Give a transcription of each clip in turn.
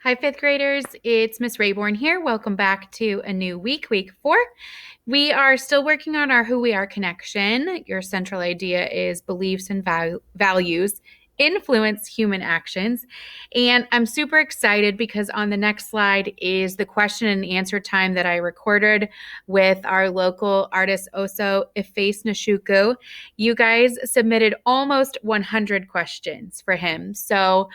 Hi, fifth graders. It's Miss Rayborn here. Welcome back to a new week, week 4. We are still working on our Who We Are connection. Your central idea is beliefs and values influence human actions. And I'm super excited because on the next slide is the question and answer time that I recorded with our local artist, Oso Iface Nashuku. You guys submitted almost 100 questions for him. So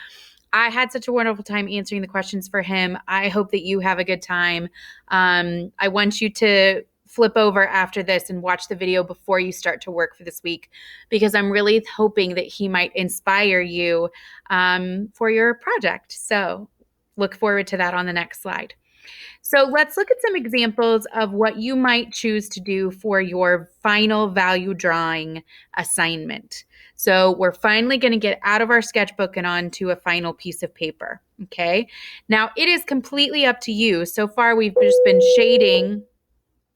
I had such a wonderful time answering the questions for him. I hope that you have a good time. I want you to flip over after this and watch the video before you start to work for this week because I'm really hoping that he might inspire you for your project. So look forward to that on the next slide. So let's look at some examples of what you might choose to do for your final value drawing assignment. So we're finally going to get out of our sketchbook and onto a final piece of paper. Okay. Now it is completely up to you. So far, we've just been shading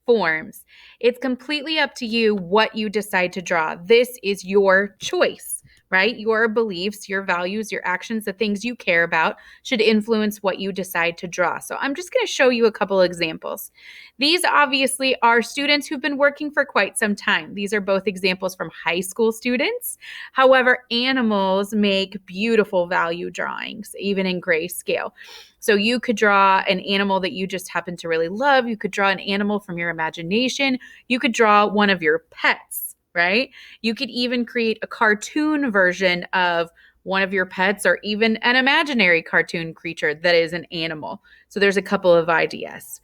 forms. It's completely up to you what you decide to draw. This is your choice, right? Your beliefs, your values, your actions, the things you care about should influence what you decide to draw. So I'm just going to show you a couple examples. These obviously are students who've been working for quite some time. These are both examples from high school students. However, animals make beautiful value drawings, even in grayscale. So you could draw an animal that you just happen to really love. You could draw an animal from your imagination. You could draw one of your pets, right? You could even create a cartoon version of one of your pets or even an imaginary cartoon creature that is an animal. So there's a couple of ideas.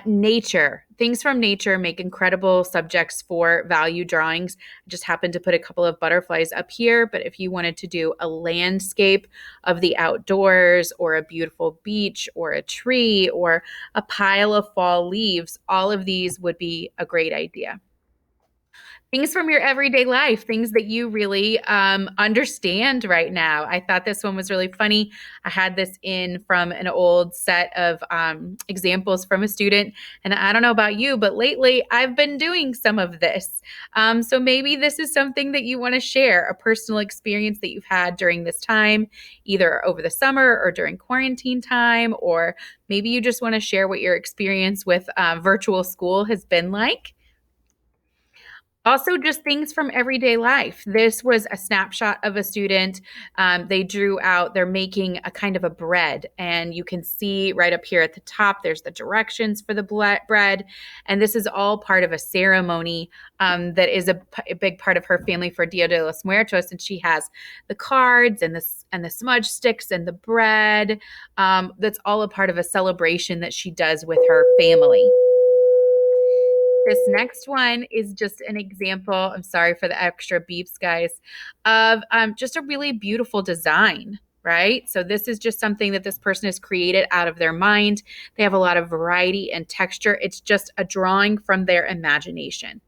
Nature. Things from nature make incredible subjects for value drawings. I just happened to put a couple of butterflies up here, but if you wanted to do a landscape of the outdoors or a beautiful beach or a tree or a pile of fall leaves, all of these would be a great idea. Things from your everyday life, things that you really understand right now. I thought this one was really funny. I had this in from an old set of examples from a student. And I don't know about you, but lately I've been doing some of this. So maybe this is something that you want to share, a personal experience that you've had during this time, either over the summer or during quarantine time, or maybe you just want to share what your experience with virtual school has been like. Also, just things from everyday life. This was a snapshot of a student. They drew out, they're making a kind of a bread, and you can see right up here at the top, there's the directions for the bread. And this is all part of a ceremony that is a big part of her family for Dia de los Muertos. And she has the cards and the smudge sticks and the bread. That's all a part of a celebration that she does with her family. This next one is just an example. I'm sorry for the extra beeps, guys, of just a really beautiful design, right? So this is just something that this person has created out of their mind. They have a lot of variety and texture. It's just a drawing from their imagination.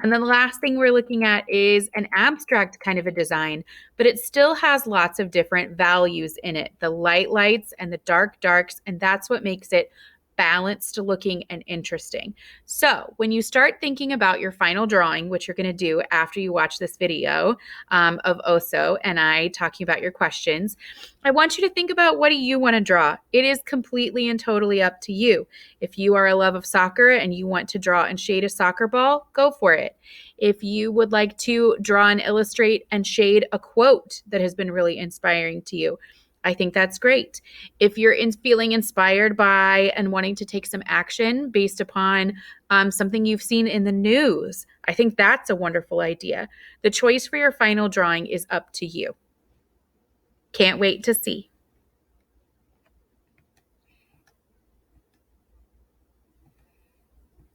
And then the last thing we're looking at is an abstract kind of a design, but it still has lots of different values in it, the lights and the darks, and that's what makes it balanced looking and interesting. So when you start thinking about your final drawing, which you're going to do after you watch this video of Oso and I talking about your questions, I want you to think about, what do you want to draw? It is completely and totally up to you. If you are a love of soccer and you want to draw and shade a soccer ball, go for it. If you would like to draw and illustrate and shade a quote that has been really inspiring to you, I think that's great. If you're feeling inspired by and wanting to take some action based upon something you've seen in the news, I think that's a wonderful idea. The choice for your final drawing is up to you. Can't wait to see.